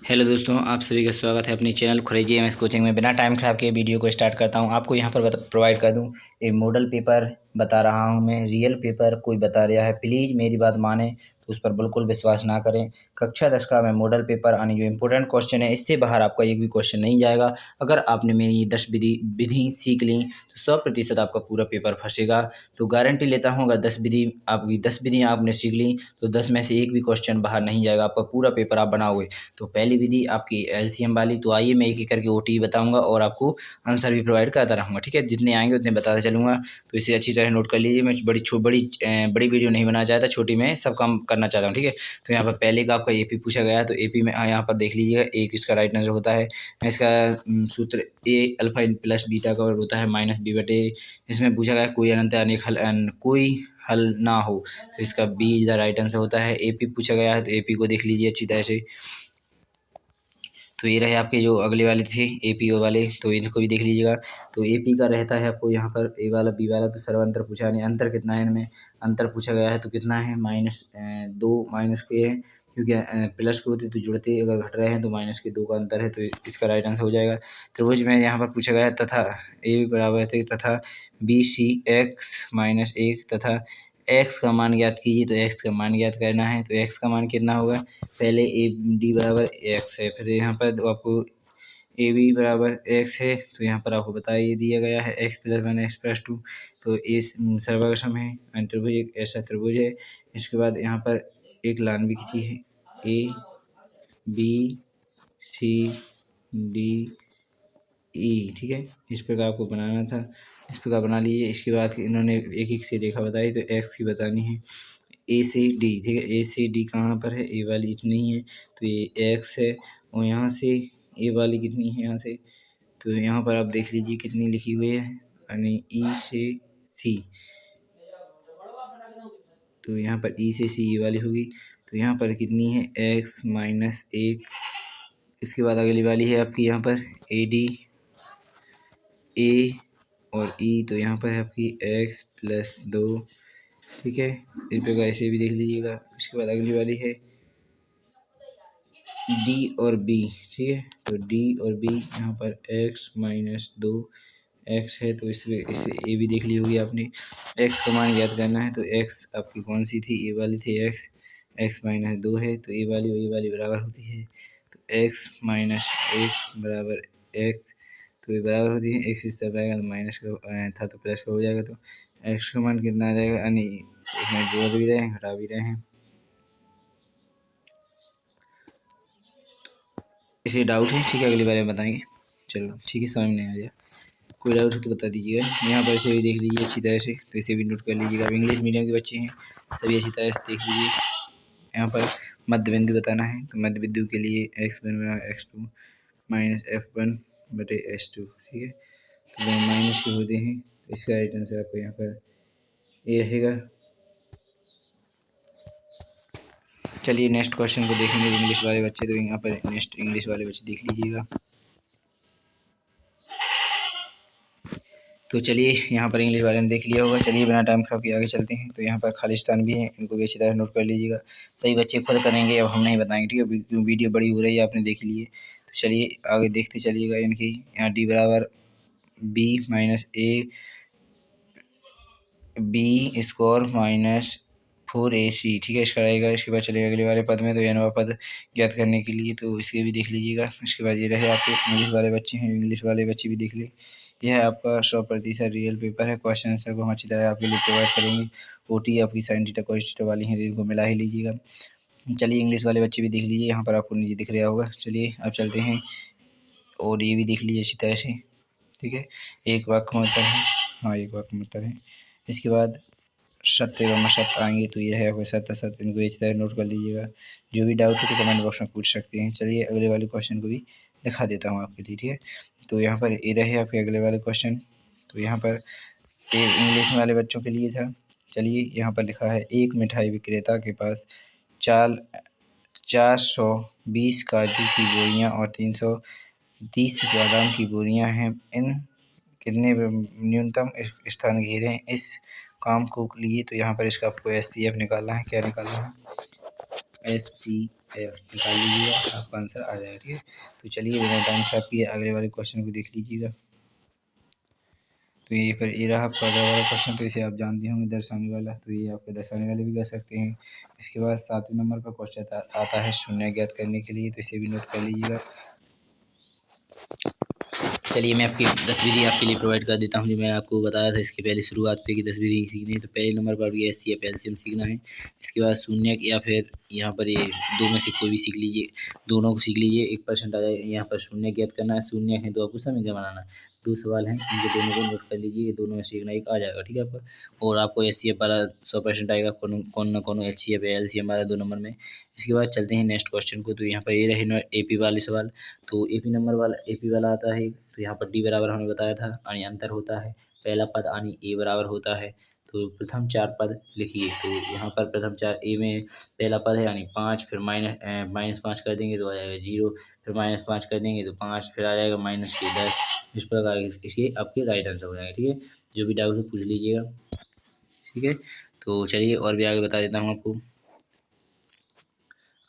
Hello दोस्तों, आप सभी का स्वागत है अपनी चैनल खुरेजी एमएस कोचिंग में। बिना टाइम खराब किए वीडियो को स्टार्ट करता हूं। आपको यहां पर प्रोवाइड कर दूं एक मॉडल पेपर बता रहा हूं मैं। रियल पेपर कोई बता रहा है, प्लीज़ मेरी बात माने तो उस पर बिल्कुल विश्वास ना करें। कक्षा 10 का मैं मॉडल पेपर यानी जो इंपॉर्टेंट क्वेश्चन है, इससे बाहर आपका एक भी क्वेश्चन नहीं जाएगा। अगर आपने मेरी 10 विधि सीख ली तो 100% आपका पूरा पेपर फंसेगा। तो गारंटी लेता हूँ, अगर 10 विधियाँ आपने सीख ली तो 10 में से एक भी क्वेश्चन बाहर नहीं जाएगा, आपका पूरा पेपर आप बनाओगे। तो पहली विधि आपकी एलसीएम वाली। तो आइए मैं एक एक करके ओटी बताऊंगा और आपको आंसर भी प्रोवाइड करता रहूँगा, ठीक है। जितने आएंगे उतने बताता चलूँगा, तो इसे अच्छी तरह नोट कर लीजिए। मैं बड़ी वीडियो नहीं बनाना चाहता, छोटी में सब काम करना चाहता हूँ, ठीक है। तो यहाँ पर पहले का आपका एपी पूछा गया है, तो एपी में यहाँ पर देख लीजिएगा, एक इसका राइट आंसर होता है। मैं इसका सूत्र ए अल्फा इन प्लस बीटा का होता है माइनस बी बटे। इसमें पूछा गया कोई अनंत अनेक हल कोई हल ना हो, तो इसका बी द राइट आंसर होता है। एपी पूछा गया है, तो एपी को देख लीजिए अच्छी तरह से। तो ये रहे आपके जो अगले वाले थे एपीओ वाले, तो इनको भी देख लीजिएगा। तो एपी का रहता है आपको यहाँ पर ए वाला बी वाला, तो सर्वांतर पूछा नहीं, अंतर कितना है इनमें, अंतर पूछा गया है तो कितना है -2 माइनस के है, क्योंकि प्लस के होते तो जुड़ते, अगर घट रहे हैं तो -2 का अंतर है, तो इसका राइट आंसर हो जाएगा। त्रिभुज में यहाँ पर पूछा गया है तथा ए बराबर थे तथा बी सी x-1 तथा x का मान ज्ञात कीजिए। तो x का मान ज्ञात करना है, तो x का मान कितना होगा, पहले ए डी बराबर x है, फिर यहाँ पर आपको ए बी बराबर x है, तो यहाँ पर आपको बता ये दिया गया है x+1 x+2। तो इस सर्वसम है, त्रिभुज एक ऐसा त्रिभुज है। इसके बाद यहाँ पर एक लाइन भी खींची है, A B C D E, ठीक है। इस प्रकार आपको बनाना था, इस प्रकार बना लीजिए। इसके बाद इन्होंने एक एक से रेखा बताई, तो एक्स की बतानी है ए से डी, ठीक है। ए से डी कहाँ पर है, ए वाली इतनी है, तो ये एक्स है। और यहाँ से ए वाली कितनी है, यहाँ से, तो यहाँ पर आप देख लीजिए कितनी लिखी हुई है, यानी ई से सी, तो यहाँ पर ई से सी वाली होगी। तो यहाँ पर कितनी है, x-1। इसके बाद अगली वाली है आपकी यहाँ पर ए डी ए और ई, तो यहाँ पर है आपकी x+2, ठीक है। इस प्रकार ऐसे भी देख लीजिएगा। इसके बाद अगली वाली है डी और बी, ठीक है। तो डी और बी यहाँ पर x-2 x है, तो इसे ए भी देख ली होगी आपने। x का मान ज्ञात करना है, तो x आपकी कौन सी थी, ए वाली थी, x-2 है, तो ए वाली और ए वाली बराबर होती है, तो x-1 बराबर x, तो ये बराबर होती है। x इस तरफ आएगा तो माइनस का था तो प्लस का हो जाएगा, तो x का मान कितना आ जाएगा, यानी इसमें जोड़ भी रहे हैं घटा भी रहे हैं। इसे डाउट है, ठीक है, अगली बार में बताएंगे। चलो ठीक है, समझ में नहीं आ गया, कोई डाउट हो तो बता दीजिएगा। यहाँ पर इसे भी देख लीजिए अच्छी तरह से, तो इसे भी नोट कर लीजिएगा। अब इंग्लिश मीडियम के बच्चे हैं सभी अच्छी तरह से देख लीजिए। यहाँ पर मध्य बिंदु बताना है, तो मध्य बिंदु के लिए x1 x2 -f1 बटे s2, ठीक है। तो दोनों माइनस के होते हैं, तो इसका राइट आंसर आपको यहाँ पर ए रहेगा। चलिए नेक्स्ट क्वेश्चन को देखेंगे इंग्लिश वाले बच्चे, तो यहाँ पर नेक्स्ट इंग्लिश वाले बच्चे देख लीजिएगा। तो चलिए यहाँ पर इंग्लिश वाले ने देख लिया होगा। चलिए बिना टाइम खराब किए आगे चलते हैं। तो यहाँ पर खालिस्तान भी है, इनको भी अच्छी तरह नोट कर लीजिएगा। सही बच्चे खुद करेंगे, अब हम नहीं बताएंगे, ठीक है, क्योंकि वीडियो बड़ी हो रही है, आपने देख ली है। तो चलिए आगे देखते चलिएगा। इनकी यहाँ डी बराबर B minus A B square -4ac, ठीक है, इसका रहेगा। इसके बाद चलेगा अगले वाले पद में, तो एनवा पद ज्ञात करने के लिए, तो इसके भी देख लीजिएगा। इसके बाद ये रहे आपके इंग्लिश वाले बच्चे हैं, इंग्लिश वाले बच्चे भी देख ले। यह आपका 100% रियल पेपर है। क्वेश्चन आंसर को हम अच्छी तरह आपके लिए प्रोवाइड करेंगे। ओटी आपकी साइन थीटा कॉस थीटा वाली हैं, इनको मिला ही लीजिएगा। चलिए इंग्लिश वाले बच्चे भी देख लीजिए, यहाँ पर आपको नीचे दिख रहा होगा। चलिए अब चलते हैं, और ये भी देख लीजिए अच्छी तरह से, ठीक है। एक वाक्य में उत्तर है, हाँ एक वाक्य में उत्तर है। इसके बाद सत्य एवं असत्य आएंगे, तो ये है आपका सत्य असत्य, इनको अच्छी तरह नोट कर लीजिएगा। जो भी डाउट हो तो कमेंट बॉक्स में पूछ सकते हैं। चलिए अगले वाले क्वेश्चन को भी दिखा देता हूँ आपके लिए, ठीक है। तो यहाँ पर ये रहे आपके अगले वाले क्वेश्चन। तो यहाँ पर इंग्लिश वाले बच्चों के लिए था। चलिए यहाँ पर लिखा है, एक मिठाई विक्रेता के पास 420 काजू की बोरियां और 330 बादाम की बोरियां हैं। इन कितने न्यूनतम स्थान घेरे हैं इस काम को लिए। तो यहाँ पर इसका आपको एचसीएफ निकालना है। क्या निकालना है, SCF निकाल लीजिएगा, आपका आंसर आ जाएगा। ठीक है, तो चलिए बिना टाइम खराब किए अगले वाले क्वेश्चन को देख लीजिएगा। तो ये फिर ये रहा आपका अगला वाला क्वेश्चन, तो इसे आप जानते होंगे दर्शाने वाला, तो ये आपको दर्शाने वाले भी कर सकते हैं। इसके बाद 7वें नंबर पर क्वेश्चन आता है शून्य ज्ञात करने के लिए, तो इसे भी नोट कर लीजिएगा। चलिए मैं आपकी तस्वीरें आपके लिए प्रोवाइड कर देता हूँ, जो मैं आपको बताया था इसके पहले शुरुआत पे कि तस्वीरें सीखनी है। तो पहले नंबर पर भी SCF LCM सीखना है। इसके बाद शून्य या फिर यहाँ पर ये दो में से कोई भी सीख लीजिए, दोनों को सीख लीजिए, 1% आ जाए। यहाँ पर शून्य ज्ञात करना है, शून्य है तो आपको समीकरण बनाना है। 2 सवाल हैं, इनके दोनों को नोट कर लीजिए, ये दोनों में से एक आ जाएगा। ठीक है आपका, और आपको SCF वाला 100% आएगा, कौन ना कौन HCF या LCM वाला 2 नंबर में। इसके बाद चलते हैं नेक्स्ट क्वेश्चन को। तो यहाँ पर ये रहे AP वाले सवाल। तो AP वाला आता है, तो यहाँ पर D बराबर हमें बताया था यानी अंतर होता है, पहला पद यानी A बराबर होता है। तो प्रथम 4 पद लिखिए। तो यहाँ पर प्रथम 4 A में पहला पद है यानी 5, फिर -5 कर देंगे तो आ जाएगा 0, फिर -5 कर देंगे तो 5, फिर आ जाएगा -10। इस प्रकार इसके आपके राइट आंसर हो जाएगा। ठीक है, जो भी डाउट है पूछ लीजिएगा। ठीक है, तो चलिए और भी आगे बता देता हूँ आपको।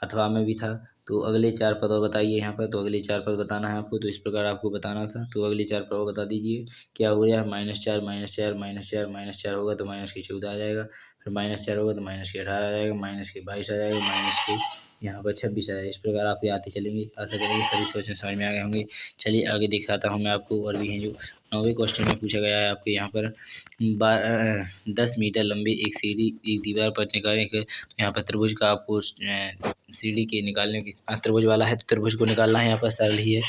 अथवा में भी था, तो अगले 4 पद और बताइए यहाँ पर। तो अगले 4 पद बताना है आपको, तो इस प्रकार आपको बताना था। तो अगले 4 पद बता दीजिए। क्या हो गया, -4 -4 -4 -4 होगा तो -14 आ जाएगा, फिर -4 होगा तो -18 आ जाएगा, -22 आ जाएगा, यहाँ पर 26 आ जाएगा। इस प्रकार आप आते चलेंगे। आशा करेंगे सभी क्वेश्चन समझ में आ गए होंगे। चलिए आगे दिखाता हूँ मैं आपको, और भी हैं जो 9वें क्वेश्चन में पूछा गया है आपको। यहाँ पर 10 मीटर लंबी एक सीढ़ी एक दीवार पर निकालने के, तो यहाँ पर त्रिभुज का आपको सीढ़ी के निकालने की, त्रिभुज वाला है तो त्रिभुज को निकालना है। यहाँ पर सरल ही है।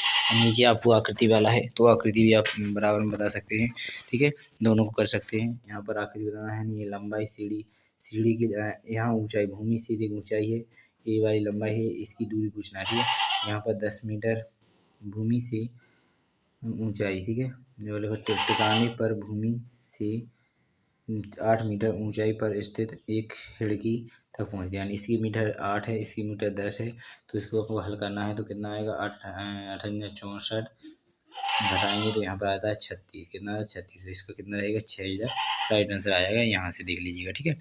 नीचे आपको आकृति वाला है, तो आकृति भी आप बराबर में बता सकते हैं। ठीक है, दोनों को कर सकते हैं। यहाँ पर आकृति बताना है, ये लंबाई सीढ़ी की, यहाँ ऊंचाई, भूमि से एक ऊंचाई है, ये वाली लंबाई है, इसकी दूरी पूछना है। ठीक है, यहाँ पर 10 मीटर भूमि से ऊंचाई। ठीक है, जो टिकाने पर भूमि से 8 मीटर ऊंचाई पर स्थित एक खिड़की तक पहुँच गया। यानी इसकी मीटर 8 है, इसकी मीटर 10 है, तो इसको आपको हल करना है। तो कितना आएगा, 8 8 64 घटाएंगे तो यहाँ पर आता है 36। कितना है, 36। तो इसका कितना रहेगा, 6। राइट आंसर आ जाएगा, यहाँ से देख लीजिएगा। ठीक है,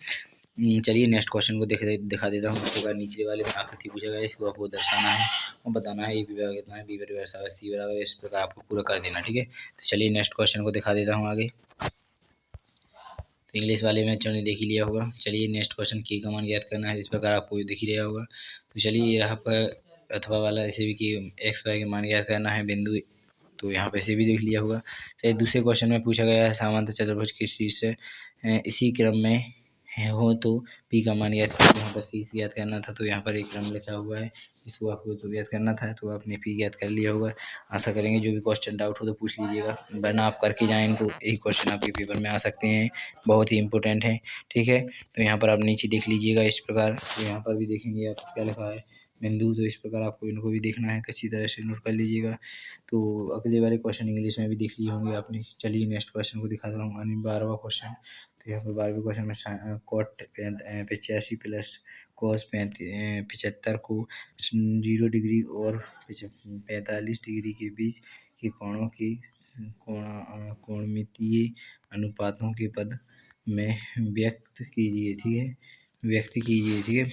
चलिए नेक्स्ट क्वेश्चन को दिखा देता हूँ। उसके बाद नीचे वाले में आकृति पूछा गया है, इसको आपको दर्शाना है और बताना है। AP बराबर कितना है, B बराबर C बराबर, इस प्रकार आपको पूरा कर देना। ठीक है, तो चलिए नेक्स्ट क्वेश्चन को दिखा देता हूँ आगे। तो इंग्लिश वाले में चलिए देख ही लिया होगा। चलिए नेक्स्ट क्वेश्चन की का मान ज्ञात करना है, इस प्रकार आपको दिख ही रहा होगा। तो चलिए ये रहा पर अथवा वाला, इसे भी कि x y के मान ज्ञात करना है बिंदु, तो यहाँ पे से भी देख लिया होगा। चलिए दूसरे क्वेश्चन में पूछा गया है समांतर चतुर्भुज किस चीज़ से इसी क्रम में हो तो P का मान ज्ञात, यहाँ पर C ज्ञात करना था। तो यहाँ पर एक क्रम लिखा हुआ है, इसको आपको तो ज्ञात करना था, तो आपने P ज्ञात कर लिया होगा। आशा करेंगे जो भी क्वेश्चन डाउट हो तो पूछ लीजिएगा, वरना आप करके जाएँ इनको, एक क्वेश्चन आपके पेपर में आ सकते हैं, बहुत ही इंपॉर्टेंट है। ठीक है, तो यहाँ पर आप नीचे देख लीजिएगा इस प्रकार। तो यहाँ पर भी देखेंगे आप क्या लिखा है बिंदु, तो इस प्रकार आपको इनको भी देखना है, तो अच्छी तरह से नोट कर लीजिएगा। तो अगले वाले क्वेश्चन इंग्लिश में भी देख लिए होंगे आपने। चलिए नेक्स्ट क्वेश्चन को दिखाता हूँ, यानी 12वां क्वेश्चन। तो यहाँ पर 12वें क्वेश्चन में कॉट 85 प्लस कॉस 75 को 0 डिग्री और 45 डिग्री के बीच के कोणों की कोणमितीय अनुपातों के पद में व्यक्त कीजिए। ठीक है, व्यक्त कीजिए। ठीक है,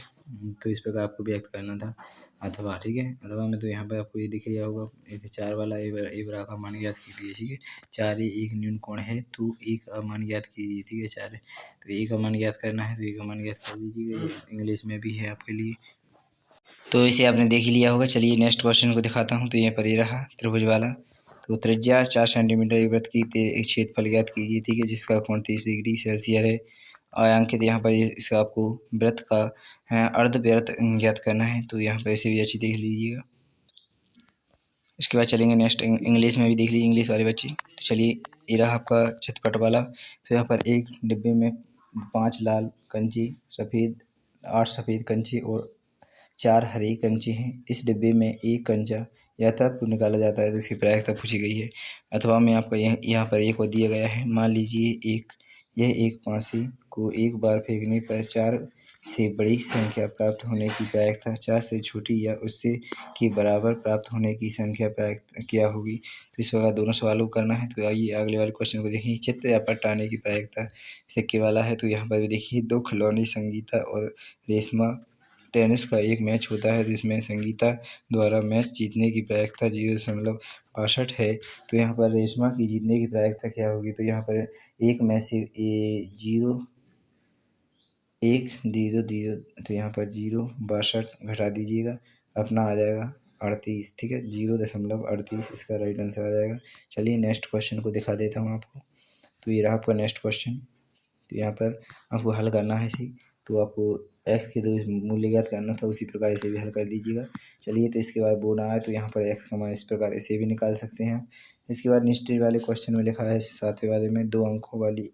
तो इस प्रकार आपको व्यक्त करना था अथवा। ठीक है, अथवा में तो यहाँ पर आपको ये दिख रहा होगा, ये 4 वाला ए बराबर का मान ज्ञात कीजिए। ठीक है, 4 एक न्यून कोण है तो एक का मान ज्ञात कीजिए। ठीक है, 4 है तो एक का मान ज्ञात करना है, तो एक का मान ज्ञात कर लीजिएगा। इंग्लिश में भी है आपके लिए, तो इसे आपने देख ही लिया होगा। चलिए नेक्स्ट क्वेश्चन को दिखाता हूँ। तो यहाँ पर ये रहा त्रिभुज वाला। तो त्रिज्या 4 सेंटीमीटर एक वृत्त की क्षेत्रफल ज्ञात कीजिए। ठीक है, जिसका कोण 30 डिग्री सेल्सियस है। अंकित यहाँ पर इसका आपको वृत्त का अर्धवृत्त ज्ञात करना है, तो यहाँ पर इसे भी अच्छी देख लीजिएगा। इसके बाद चलेंगे नेक्स्ट, इंग्लिश में भी देख लीजिए इंग्लिश वाले बच्चे। तो चलिए ये रहा आपका चित्रपट वाला। तो यहाँ पर एक डिब्बे में 5 लाल कंचे, 8 सफ़ेद कंचे और 4 हरे कंचे हैं। इस डिब्बे में एक कंचा यथापूर्व निकाला जाता है, तो इसकी प्रायिकता पूछी गई है। अथवा में आपका यहाँ पर एक और दिया गया है। मान लीजिए यह एक पासे को एक बार फेंकने पर 4 से बड़ी संख्या प्राप्त होने की प्रायिकता 4 से छोटी या उससे के बराबर प्राप्त होने की संख्या प्रायिकता क्या होगी। तो इस प्रकार दोनों सवालों को करना है। तो आइए अगले वाले क्वेश्चन को देखिए। चित्र या पट्ट आने की प्रायिकता सिक्के वाला है। तो यहाँ पर भी देखिए 2 खिलौने संगीता और रेशमा टेनिस का एक मैच होता है जिसमें संगीता द्वारा मैच जीतने की प्रायिकता 0.62 है, तो यहाँ पर रेशमा की जीतने की प्रायिकता क्या होगी? तो यहाँ पर एक मैच से 0.1 तो यहाँ पर 0.62 घटा दीजिएगा, अपना आ जाएगा 38। ठीक है, 0.38 इसका राइट आंसर आ जाएगा। चलिए नेक्स्ट क्वेश्चन को दिखा देता हूँ आपको। तो ये रहा आपका नेक्स्ट क्वेश्चन। तो यहाँ पर आपको हल करना है इसी, तो आपको x के दो मूल्य ज्ञात करना था, उसी प्रकार इसे भी हल कर दीजिएगा। चलिए, तो इसके बाद बोर्ड आया तो यहाँ पर x का मान इस प्रकार इसे भी निकाल सकते हैं। इसके बाद निश्चित वाले क्वेश्चन में लिखा है 7वें वाले में 2 अंकों वाली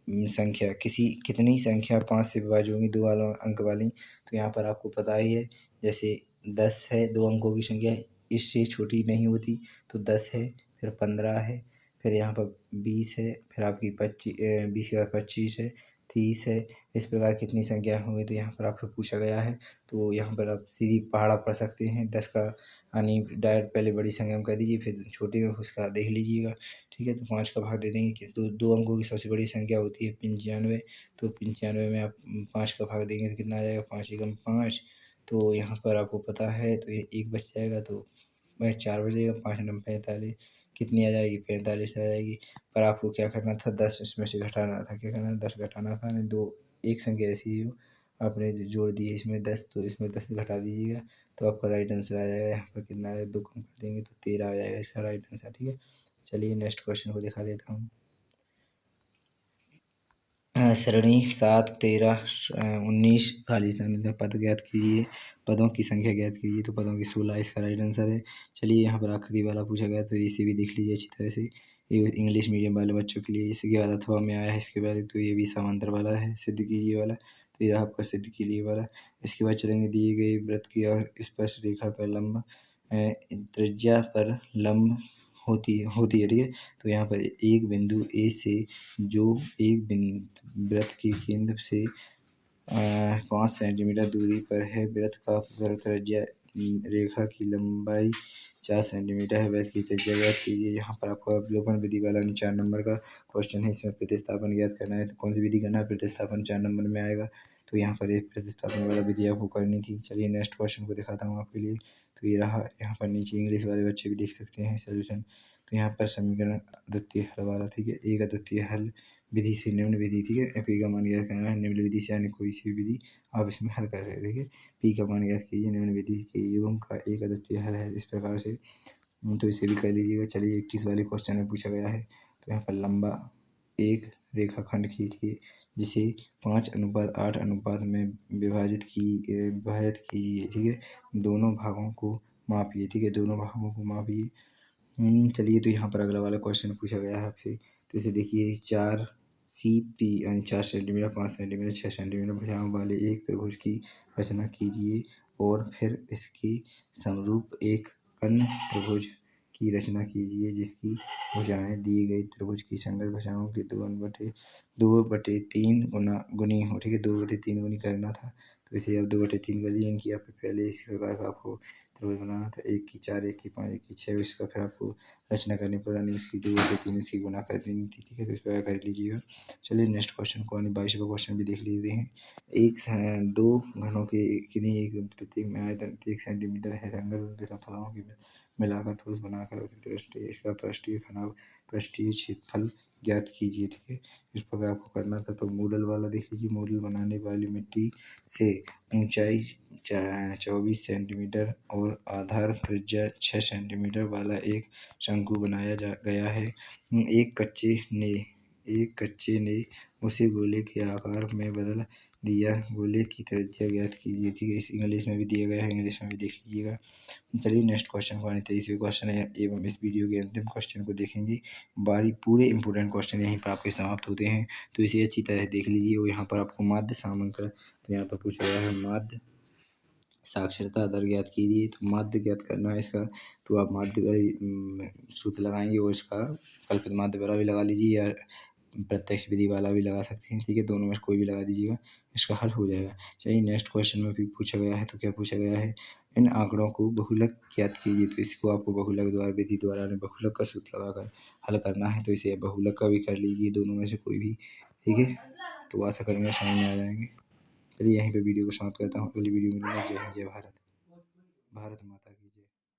कितनी संख्या 5 से विभाज्य होगी 2 अंक वाली। तो यहाँ पर आपको पता ही है, जैसे 10 है, 2 अंकों की संख्या इससे छोटी नहीं होती, तो 10 है, फिर 15 है, फिर यहाँ पर 20 है, फिर आपकी 20 के बाद 25 है, 30 है। इस प्रकार कितनी संख्या होगी? तो यहाँ पर आपसे पूछा गया है, तो यहाँ पर आप सीधी पहाड़ा पढ़ सकते हैं। 10 का यानी डायरेक्ट पहले बड़ी संख्या में कर दीजिए, फिर छोटी में उसका देख लीजिएगा। ठीक है, तो 5 का भाग दे देंगे कि दो अंकों की सबसे बड़ी संख्या होती है 95, तो 95 में आप 5 का भाग देंगे तो कितना आ जाएगा? 5 एकम 5। तो यहाँ पर आपको पता है, तो ये 1 बच जाएगा, तो 4 बचेगा, 5 नम 45, कितनी आ जाएगी? 45 आ जाएगी। पर आपको क्या करना था? 10 इसमें से घटाना था। क्या करना था? 10 घटाना था, नहीं दो एक संख्या ऐसी हो आपने जोड़ दी है इसमें 10, तो इसमें 10 घटा दीजिएगा, तो आपका राइट आंसर आ जाएगा। यहाँ पर कितना है? 2 कम कर देंगे तो 13 आ जाएगा इसका राइट आंसर। ठीक है, चलिए नेक्स्ट क्वेश्चन को दिखा देता हूँ। सरणी 7, 13, 19 खाली स्थान में पद ज्ञात कीजिए, पदों की संख्या ज्ञात कीजिए। तो पदों की 16 इसका राइट आंसर है। चलिए, यहाँ पर आकृति वाला पूछा गया, तो इसे भी देख लीजिए अच्छी तरह से। ये इंग्लिश मीडियम वाले बच्चों के लिए। इसके बाद अथवा में आया है, इसके बाद तो ये भी समांतर वाला है, सिद्ध कीजिए वाला। तो ये रहा आपका सिद्ध कीजिए वाला। इसके बाद चलेंगे, दिए गए वृत्त की स्पर्श रेखा पर लंब त्रिज्या पर लंब होती है। ठीक है, तो यहाँ पर एक बिंदु ए से जो एक वृत्त के केंद्र से 5 सेंटीमीटर दूरी पर है, वृत्त का त्रिज्या रेखा की लंबाई 4 सेंटीमीटर है, वृत्त की त्रिज्या ज्ञात कीजिए। यहाँ पर आपको अवलोकन विधि वाला 4 नंबर का क्वेश्चन है, इसमें प्रतिस्थापन ज्ञात करना है। तो कौन सी विधि करना है? प्रतिस्थापन 4 नंबर में आएगा, तो यहाँ पर एक प्रतिस्थापन वाला विधि आपको करनी थी। चलिए नेक्स्ट क्वेश्चन को दिखाता हूँ आपके लिए। तो ये रहा, यहाँ पर नीचे इंग्लिश वाले बच्चे भी देख सकते हैं सोल्यूशन। तो यहाँ पर समीकरण अद्वितीय हल वाला। ठीक है, एक अद्वितीय हल विधि से निम्न विधि। ठीक है, पी का मान ज्ञात करना है निम्न विधि से, यानी कोई सी विधि आप इसमें हल कर सकते। ठीक है, पी का मान ज्ञात कीजिए, निम्न विधि के युग्म का एक अद्वितीय हल है, इस प्रकार से। तो इसे भी कर लीजिएगा। चलिए 21 वाले क्वेश्चन में पूछा गया है, तो यहाँ पर लंबा एक रेखाखंड खींचिए जिसे 5:8 अनुपात में विभाजित कीजिए। ठीक है, दोनों भागों को मापिए। ठीक है, दोनों भागों को मापिए। चलिए, तो यहाँ पर अगला वाला क्वेश्चन पूछा गया है आपसे, तो इसे देखिए। 4 CP यानी 4 सेंटीमीटर, 5 सेंटीमीटर, 6 सेंटीमीटर भुजाओं वाले एक त्रिभुज की रचना कीजिए और फिर इसके समरूप एक अन्य त्रिभुज की रचना कीजिए जिसकी भुजाएं दिए गए त्रिभुज की संगत भुजाओं के 2/3 गुनी हो। ठीक है, 2/3 गुनी करना था, तो इसे आप 2/3 कर लीजिए। इनकी आप पहले इस प्रकार का आपको त्रिभुज बनाना था, 1 की 4, 1 की 5, 1 की 6। इसका फिर आपको रचना करनी पड़ेगी, इसकी 2/3 इसकी गुना कर देनी थी। ठीक है, तो इस प्रकार कर लीजिएगा। चलिए नेक्स्ट क्वेश्चन को, 22वां क्वेश्चन भी देख लेते हैं। दो घनों के किन्हीं एक प्रत्येक में आयतन 1 सेंटीमीटर है, संगत फलाओं की मिलाकर ठोस बनाकर इसका पृष्ठीय क्षेत्रफल ज्ञात कीजिए। ठीक है, इस प्रकार आपको करना था। तो मॉडल वाला देख लीजिए। मॉडल बनाने वाली मिट्टी से ऊंचाई 24 सेंटीमीटर और आधार त्रिज्या 6 सेंटीमीटर वाला एक शंकु बनाया गया है। एक कच्चे ने उसे गोले के आकार में बदल दिया। गोले की त्रिज्या ज्ञात कीजिए। ठीक है, इस इंग्लिश में भी दिया गया है, इंग्लिश में भी देख लीजिएगा। चलिए नेक्स्ट क्वेश्चन को, 23वें क्वेश्चन है एवं इस वीडियो के अंतिम क्वेश्चन को देखेंगे। पूरे इंपोर्टेंट क्वेश्चन यहीं पर आपके समाप्त होते हैं, तो इसे अच्छी तरह देख लीजिए। और यहाँ पर आपको माध्य सामंकन, तो यहाँ पर पूछा गया है माध्य साक्षरता दर ज्ञात कीजिए। तो माध्य ज्ञात करना है इसका, तो आप माध्य सूत्र लगाएंगे और इसका कल्पित माध्य वाला भी लगा लीजिए या प्रत्यक्ष विधि वाला भी लगा सकते हैं। ठीक है, दोनों में से कोई भी लगा दीजिएगा, इसका हल हो जाएगा। चलिए नेक्स्ट क्वेश्चन में भी पूछा गया है, तो क्या पूछा गया है? इन आंकड़ों को बहुलक ज्ञात कीजिए। तो इसको आपको बहुलक द्वारा विधि द्वारा बहुलक का सूत्र लगाकर हल करना है, तो इसे बहुलक का भी कर लीजिए, दोनों में से कोई भी। ठीक है, तो आशा करेंगे समझ में आ जाएंगे। चलिए यहीं पे वीडियो को समाप्त करता हूँ। अगली वीडियो में मिलूंगा। जय हिंद, जय भारत, भारत माता की जय।